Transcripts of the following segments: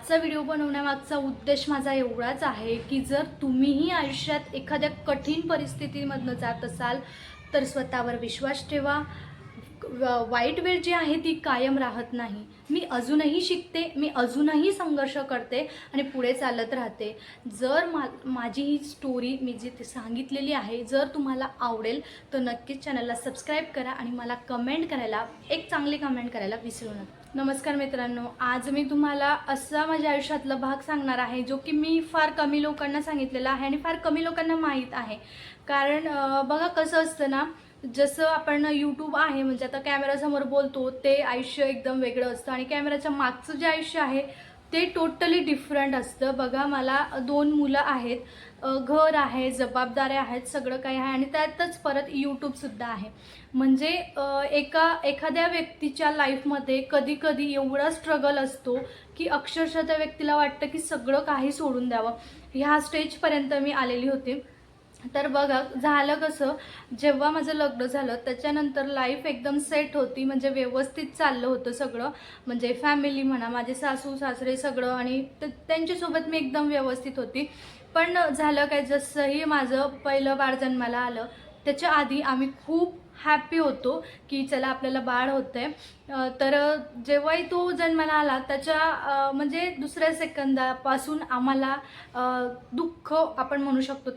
आजचा व्हिडिओ बनवण्यामागचा उद्देश माझा एवढाच आहे की जर तुम्हीही आयुष्यात एखाद्या कठीण परिस्थितीमधनं जात असाल तर स्वतःवर विश्वास ठेवा. वाईट वेळ जी आहे ती कायम राहत नाही. मी अजूनही शिकते, मी अजूनही संघर्ष करते आणि पुढे चालत राहते. जर माझी ही स्टोरी मी जी ती सांगितलेली आहे जर तुम्हाला आवडेल तर नक्कीच चॅनलला सबस्क्राईब करा आणि मला कमेंट करायला, एक चांगली कमेंट करायला विसरू नका. नमस्कार मित्रांनो, आज मी तुम्हाला असा माझ्या आयुष्यातला भाग सांगणार आहे जो की मी फार कमी लोकांना सांगितलेला आहे आणि फार कमी लोकांना माहीत आहे. कारण बघा कसं असतं ना, जसं आपण यूट्यूब आहे म्हणजे आता कॅमेरासमोर बोलतो ते आयुष्य एकदम वेगळं असतं आणि कॅमेराच्या मागचं जे आयुष्य आहे ते टोटली डिफरंट असतं. बघा, मला 2 मुलं आहेत, घर आहे, जबाबदाऱ्या आहेत, सगळं काही आहे आणि त्यातच परत यूट्यूबसुद्धा आहे. म्हणजे एखाद्या व्यक्तीच्या लाईफमध्ये कधी कधी एवढा स्ट्रगल असतो की अक्षरशः त्या व्यक्तीला वाटतं की सगळं काही सोडून द्यावं. ह्या स्टेजपर्यंत मी आलेली होती. तर बघा झालं कसं, जेव्हा माझं लग्न झालं त्याच्यानंतर लाईफ एकदम सेट होती, म्हणजे व्यवस्थित चाललं होतं सगळं. म्हणजे फॅमिली म्हणा, माझे सासू सासरे सगळं, आणि त्यांच्यासोबत मी एकदम व्यवस्थित होती. पण झालं काय, जसंही माझं पहिलं बाळ जन्माला आलं त्याच्या आधी आम्ही खूप हॅपी होतो की चला आपल्याला बाळ होतंय. तर जेव्हाही तो जन्माला आला त्याच्या म्हणजे दुसऱ्या सेकंदापासून आम्हाला दुःख आपण म्हणू शकतो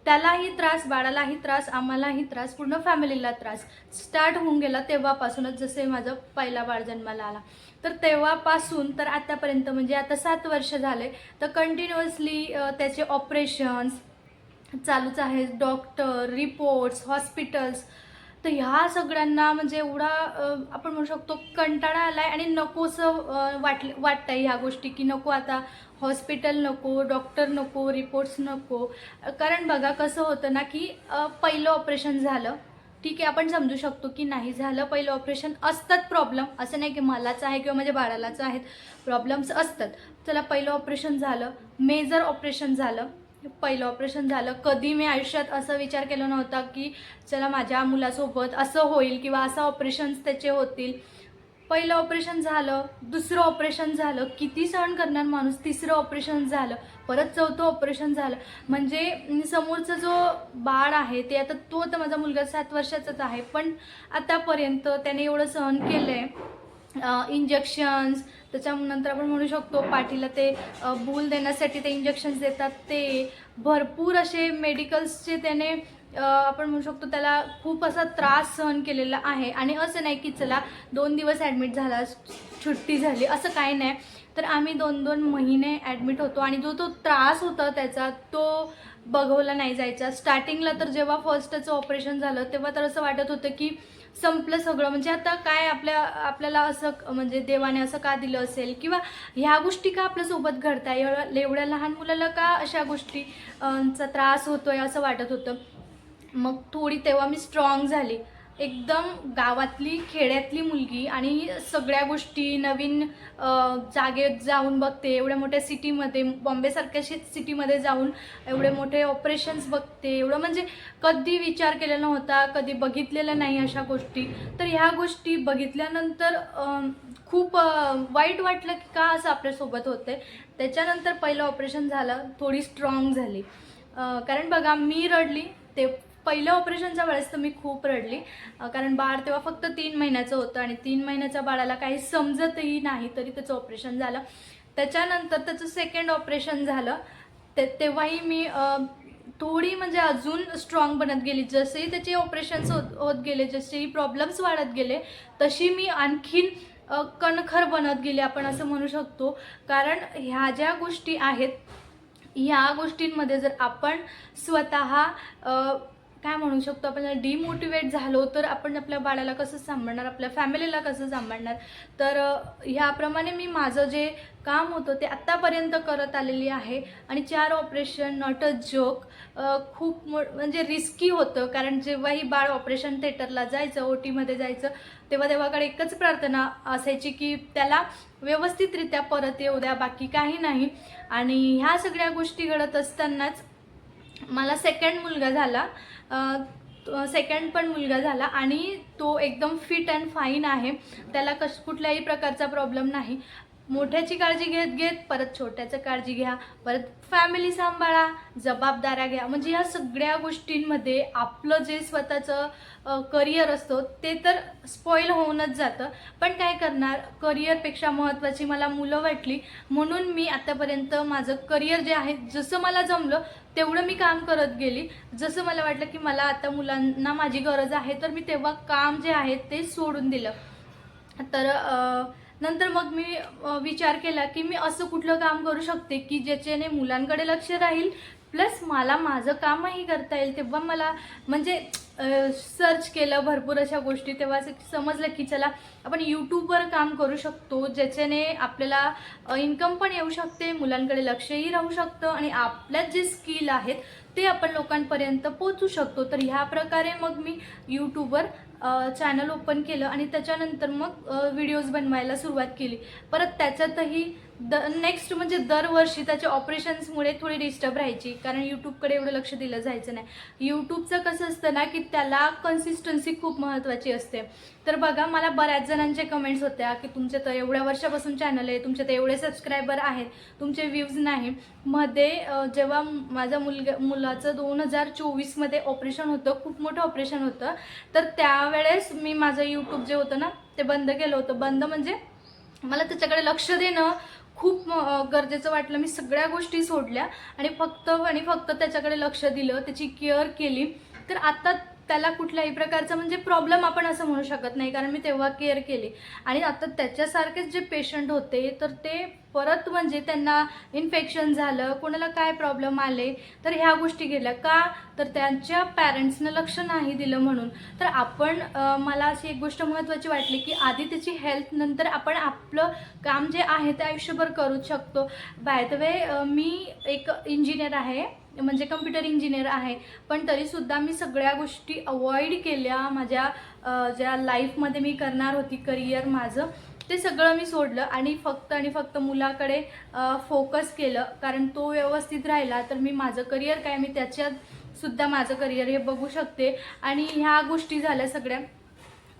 त्यालाही त्रास, बाळालाही त्रास, आम्हालाही त्रास, पूर्ण फॅमिलीला त्रास स्टार्ट होऊन गेला तेव्हापासूनच. जसे माझं पहिला बाळ जन्माला आला तर तेव्हापासून तर आतापर्यंत, म्हणजे आता 7 वर्ष झाले, तर कंटिन्युअसली त्याचे ऑपरेशन्स चालूच आहेत, डॉक्टर, रिपोर्ट्स, हॉस्पिटल्स. तर ह्या सगळ्यांना म्हणजे एवढा आपण म्हणू शकतो कंटाळा आला आहे आणि नकोसं वाटतंय ह्या गोष्टी, की नको आता हॉस्पिटल, नको डॉक्टर, नको रिपोर्ट्स, नको. कारण बघा कसं होतं ना की पहिलं ऑपरेशन झालं, ठीक आहे, आपण समजू शकतो की नाही झालं पहिलं ऑपरेशन, असतात प्रॉब्लेम, असं नाही की मलाच आहे किंवा माझ्या बाळालाच आहेत, प्रॉब्लेम्स असतात. चला पहिलं ऑपरेशन झालं, मेजर ऑपरेशन झालं, पहिलं ऑपरेशन झालं. कधी मी आयुष्यात असा विचार केला नव्हता की चला माझ्या मुलासोबत असं होईल किंवा असं ऑपरेशन्स त्याचे होतील. पहिलं ऑपरेशन झालं, दुसरं ऑपरेशन झालं, किती सहन करणार माणूस, तिसरं ऑपरेशन झालं, परत चौथं ऑपरेशन झालं. म्हणजे समोरचा जो बाळ आहे ते आता, तो तर माझा मुलगा 7 वर्षाचाच आहे, पण आतापर्यंत त्याने एवढं सहन केलं आहे. इंजेक्शन्स, त्याच्यानंतर आपण म्हणू शकतो पाठीला ते भूल देण्यासाठी ते इंजेक्शन्स देतात, ते भरपूर असे मेडिकल्सचे त्याने आपण म्हणू शकतो त्याला खूप असा त्रास सहन केलेला आहे. आणि असं नाही की चला 2 दिवस ॲडमिट झाला, सुट्टी झाली, असं काही नाही. तर आम्ही 2-2 महिने ॲडमिट होतो आणि जो तो त्रास होता त्याचा तो बघवला नाही जायचा. स्टार्टिंगला तर जेव्हा फर्स्टचं ऑपरेशन झालं तेव्हा तर असं वाटत होतं की संपलं सगळं, म्हणजे आता काय आपल्याला असं म्हणजे देवाने असं का दिलं असेल किंवा ह्या गोष्टी का आपल्यासोबत घडताय, एवढ्या लहान मुलाला का अशा गोष्टी चा त्रास होतोय असं वाटत होतं. मग थोडी तेव्हा मी स्ट्रॉंग झाली, एकदम गावातली खेड्यातली मुलगी आणि सगळ्या गोष्टी नवीन जागेत जाऊन बघते, एवढ्या मोठ्या सिटीमध्ये, बॉम्बेसारख्या सिटीमध्ये जाऊन एवढे मोठे ऑपरेशन्स बघते, एवढं म्हणजे कधी विचार केलेला नव्हता, कधी बघितलेलं नाही अशा गोष्टी. तर ह्या गोष्टी बघितल्यानंतर खूप वाईट वाटलं की का असं आपल्यासोबत होतंय. त्याच्यानंतर पहिलं ऑपरेशन झालं, थोडी स्ट्रॉंग झाली. कारण बघा मी रडली ते पहिल्या ऑपरेशनच्या वेळेस तर मी खूप रडली. कारण बाळ तेव्हा फक्त 3 महिन्याचं होतं आणि 3 महिन्याच्या बाळाला काही समजतही नाही तरी त्याचं ऑपरेशन झालं. त्याच्यानंतर त्याचं सेकंड ऑपरेशन झालं, तेव्हाही मी थोडी म्हणजे अजून स्ट्रॉंग बनत गेली. जसेही त्याचे ऑपरेशन्स होत गेले, जसेही प्रॉब्लेम्स वाढत गेले, तशी मी आणखीन कणखर बनत गेली आपण असं म्हणू शकतो. कारण ह्या ज्या गोष्टी आहेत, ह्या गोष्टींमध्ये जर आपण स्वतः काय म्हणू शकतो, आपण डिमोटिवेट झालो तर आपण आपल्या बाळाला कसं सांभाळणार, आपल्या फॅमिलीला कसं सांभाळणार. तर ह्याप्रमाणे मी माझं जे काम होतं ते आत्तापर्यंत करत आलेली आहे. आणि 4 ऑपरेशन, नॉट अ जोक, खूप म्हणजे रिस्की होतं. कारण जेव्हाही बाळ ऑपरेशन थिएटरला जायचं, ओटीमध्ये जायचं, तेव्हा देवाकडे एकच प्रार्थना असायची की त्याला व्यवस्थितरित्या परत येऊ द्या, बाकी काही नाही. आणि ह्या सगळ्या गोष्टी घडत असतानाच मला सेकंड मुलगा झाला. सेकंड पण मुलगा झाला आणि तो एकदम फिट अँड फाईन आहे, त्याला कुठल्याही प्रकारचा प्रॉब्लेम नाही. मोठ्याची काळजी घेत घेत परत छोट्याचं काळजी घ्या, परत फॅमिली सांभाळा, जबाबदाऱ्या घ्या. म्हणजे ह्या सगळ्या गोष्टींमध्ये आपलं जे स्वतःचं करिअर असतो ते तर स्पॉईल होऊनच जातं. पण काय करणार, करिअरपेक्षा महत्त्वाची मला मुलं वाटली, म्हणून मी आतापर्यंत माझं करिअर जे आहे जसं मला जमलं तेवढं मी काम करत गेली. जसं मला वाटलं की मला आता मुलांना माझी गरज आहे, तर मी तेव्हा काम जे आहे ते सोडून दिलं. तर नंतर मग मी विचार केला की मी असं कुठलं काम करू शकते की ज्याच्याने मुलांकडे लक्ष राहील प्लस मला माझं कामही करता येईल. तेव्हा मला म्हणजे सर्च केलं भरपूर अशा गोष्टी. तेव्हा असं समजलं की चला आपण यूट्यूबवर काम करू शकतो, ज्याच्याने आपल्याला इन्कम पण येऊ शकते, मुलांकडे लक्षही राहू शकतं आणि आपल्यात जे स्किल आहेत ते आपण लोकांपर्यंत पोचू शकतो. तर ह्या प्रकारे मग मी यूट्यूबवर चॅनल ओपन केलं आणि त्याच्यानंतर मग व्हिडिओज बनवायला सुरुवात केली. परत त्याच्यातही नेक्स्ट म्हणजे दरवर्षी त्याच्या ऑपरेशन्समुळे थोडी डिस्टर्ब राहायची, कारण यूट्यूबकडे एवढं लक्ष दिलं जायचं नाही. यूट्यूबचं कसं असतं ना की त्याला कन्सिस्टन्सी खूप महत्त्वाची असते. तर बघा, मला बऱ्याच जणांचे कमेंट्स होत्या की तुमचे तर एवढ्या वर्षापासून चॅनल आहे, तुमचे तर एवढे सबस्क्रायबर आहेत, तुमचे व्ह्यूज नाही. मध्ये जेव्हा माझ्या मुलाचं 2024मध्ये ऑपरेशन होतं, खूप मोठं ऑपरेशन होतं, तर त्यावेळेस मी माझं यूट्यूब जे होतं ना ते बंद केलं होतं. बंद म्हणजे मला त्याच्याकडे लक्ष देणं खूप गरजेचं वाटलं. मी सगळ्या गोष्टी सोडल्या आणि फक्त त्याच्याकडे लक्ष दिलं, त्याची केअर केली. तर आता त्याला कुठल्याही प्रकारचा म्हणजे प्रॉब्लेम आपण असं म्हणू शकत नाही, कारण मी तेव्हा केअर केली. आणि आता त्याच्यासारखेच जे पेशंट होते तर ते परत म्हणजे त्यांना इन्फेक्शन झालं, कोणाला काय प्रॉब्लेम आले, तर ह्या गोष्टी गेल्या का, तर त्यांच्या पॅरेंट्सनं लक्ष नाही दिलं म्हणून. तर आपण मला अशी एक गोष्ट महत्त्वाची वाटली की आधी त्याची हेल्थ, नंतर आपण आपलं काम जे आहे ते आयुष्यभर करू शकतो. बाय द वे मी एक इंजिनियर आहे, म्हणजे कम्प्युटर इंजिनियर आहे, पण तरीसुद्धा मी सगळ्या गोष्टी अवॉइड केल्या. माझ्या ज्या लाईफमध्ये मी करणार होती करिअर माझं, ते सगळं मी सोडलं आणि फक्त मुलाकडे फोकस केलं. कारण तो व्यवस्थित राहिला तर मी माझं करिअर काय, मी त्याच्यातसुद्धा माझं करिअर हे बघू शकते. आणि ह्या गोष्टी झाल्या सगळ्या.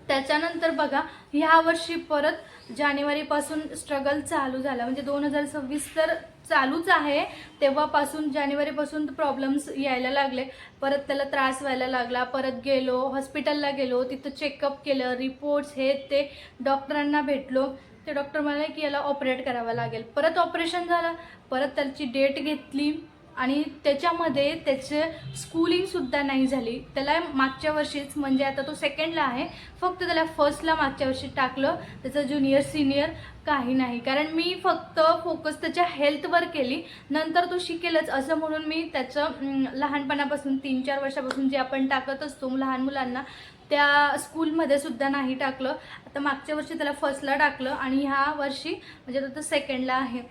त्याच्यानंतर बघा, ह्या वर्षी परत जानेवारीपासून स्ट्रगल चालू झाला. म्हणजे 2026 तर चालूच आहे, तेव्हापासून जानेवारीपासून प्रॉब्लेम्स यायला लागले. परत त्याला त्रास व्हायला लागला. परत गेलो हॉस्पिटलला, गेलो तिथं चेकअप केलं, रिपोर्ट्स हे ते, डॉक्टरांना भेटलो. ते डॉक्टर म्हणाले की याला ऑपरेट करावं लागेल. परत ऑपरेशन झालं, परत त्याची डेट घेतली आणि त्याच्यामध्ये त्याचे स्कूलिंगसुद्धा नाही झाली. त्याला मागच्या वर्षीच, म्हणजे आता तो सेकंडला आहे, फक्त त्याला फर्स्टला मागच्या वर्षी टाकलं. त्याचं ज्युनियर सिनियर काही नाही, कारण मी फक्त फोकस त्याच्या हेल्थवर केली. नंतर तो शिकेलच असं म्हणून मी त्याचं लहानपणापासून 3-4 वर्षापासून जे आपण टाकत असतो लहान मुलांना, त्या स्कूलमध्ये सुद्धा नाही टाकलं. आता मागच्या वर्षी त्याला फर्स्टला टाकलं आणि ह्या वर्षी म्हणजे तो सेकंडला आहे.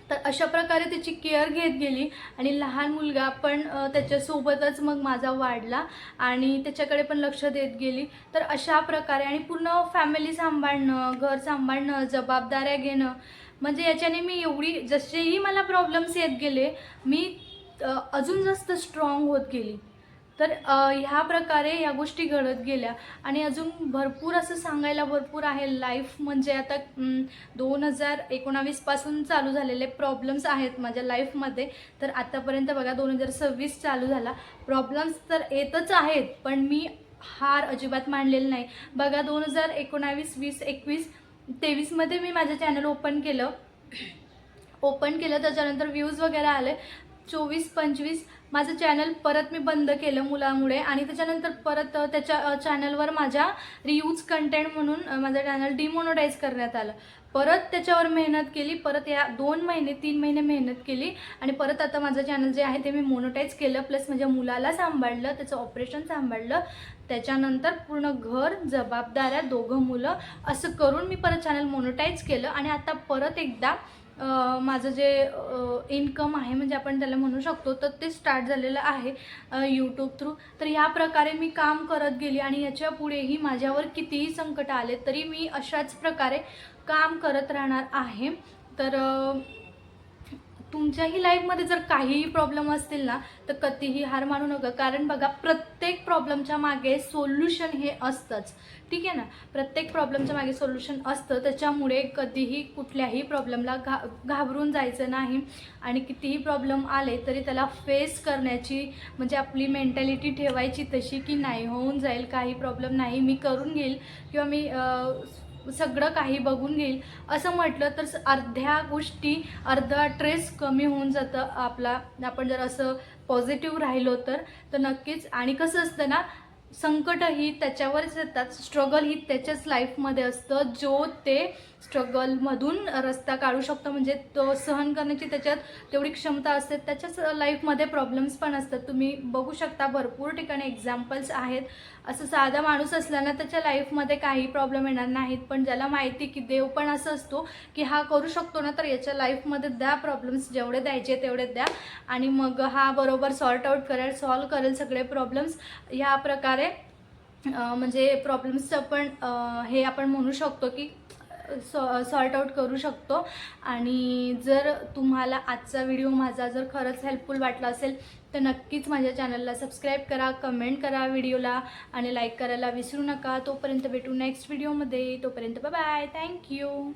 तर अशा प्रकारे त्याची केअर घेत गेली आणि लहान मुलगा पण त्याच्यासोबतच मग माझा वाढला आणि त्याच्याकडे पण लक्ष देत गेली. तर अशा प्रकारे आणि पूर्ण फॅमिली सांभाळणं, घर सांभाळणं, जबाबदाऱ्या घेणं, म्हणजे याच्याने मी एवढी, जसेही मला प्रॉब्लेम्स येत गेले, मी अजून जास्त स्ट्रॉंग होत गेली. तर ह्या प्रकारे ह्या गोष्टी घडत गेल्या आणि अजून भरपूर असं सांगायला भरपूर आहे. लाईफ म्हणजे आता 2019पासून चालू झालेले प्रॉब्लेम्स आहेत माझ्या लाईफमध्ये. तर आतापर्यंत बघा 2026 चालू झाला. प्रॉब्लेम्स तर येतच आहेत, पण मी हार अजिबात मानलेलं नाही. बघा 2019, 20, 21, 23मध्ये मी माझं चॅनल ओपन केलं. त्याच्यानंतर व्ह्यूज वगैरे आले. 24-25 माझं चॅनल परत मी बंद केलं मुलामुळे आणि त्याच्यानंतर परत त्याच्या चॅनलवर माझ्या रियूज कंटेंट म्हणून माझं चॅनल डिमोनेटाईज करण्यात आलं. परत त्याच्यावर मेहनत केली, परत या 2 महिने 3 महिने मेहनत केली आणि परत आता माझं चॅनल जे आहे ते मी मोनेटाईज केलं. प्लस माझ्या मुलाला सांभाळलं, त्याचं ऑपरेशन सांभाळलं, त्याच्यानंतर पूर्ण घर, जबाबदाऱ्या, 2 मुलं, असं करून मी परत चॅनल मोनेटाईज केलं आणि आता परत एकदा माझं जे इन्कम आहे, म्हणजे आपण त्याला म्हणू शकतो, तर ते स्टार्ट झालेलं आहे यूट्यूब थ्रू. तर ह्या प्रकारे मी काम करत गेली आणि याच्या पुढेही माझ्यावर कितीही संकट आले तरी मी अशाच प्रकारे काम करत राहणार आहे. तर तुमच्याही लाईफमध्ये जर काहीही प्रॉब्लेम असतील ना तर कधीही हार मानू नका, कारण बघा प्रत्येक प्रॉब्लेमच्या मागे सोल्युशन हे असतंच, ठीक आहे ना. प्रत्येक प्रॉब्लेमच्या मागे सोल्युशन असतं, त्याच्यामुळे कधीही कुठल्याही प्रॉब्लेमला घाबरून जायचं नाही आणि कितीही प्रॉब्लेम आले तरी त्याला फेस करण्याची म्हणजे आपली मेंटॅलिटी ठेवायची तशी की नाही होऊन जाईल, काही प्रॉब्लेम नाही, मी करून घेईल किंवा मी सगळं काही बघून घेईल असं म्हटलं तर अर्ध्या गोष्टी, अर्धा ट्रेस कमी होऊन जातं आपला, आपण जर असं पॉझिटिव्ह राहिलो तर नक्कीच. आणि कसं असतं ना, संकट ही त्याच्यावरच येतात, स्ट्रगल ही त्याच्याच लाईफमध्ये असतं जो ते स्ट्रगलमधून रस्ता काढू शकतो, म्हणजे तो सहन करण्याची त्याच्यात तेवढी क्षमता असते. त्याच्याच लाईफमध्ये प्रॉब्लेम्स पण असतात, तुम्ही बघू शकता भरपूर ठिकाणी एक्झाम्पल्स आहेत. असं साधा माणूस असला ना त्याच्या लाईफमध्ये काही प्रॉब्लेम येणार नाहीत, पण ज्याला माहिती की देव पण असं असतो की हा करू शकतो ना, तर याच्या लाईफमध्ये द्या प्रॉब्लेम्स, जेवढे द्यायचे तेवढे द्या आणि मग हा बरोबर सॉर्ट आऊट करेल, सॉल्व करेल सगळे प्रॉब्लेम्स. ह्या प्रकारे म्हणजे प्रॉब्लेम्सचं पण हे आपण म्हणू शकतो की सॉर्ट आऊट करू शकतो. आणि जर तुम्हाला आजचा व्हिडिओ माझा जर खरंच हेल्पफुल वाटला असेल तर नक्कीच माझ्या चॅनलला सबस्क्राईब करा, कमेंट करा व्हिडिओला आणि लाईक करायला विसरू नका. तोपर्यंत भेटू नेक्स्ट व्हिडिओमध्ये, तोपर्यंत बाय बाय, थँक्यू.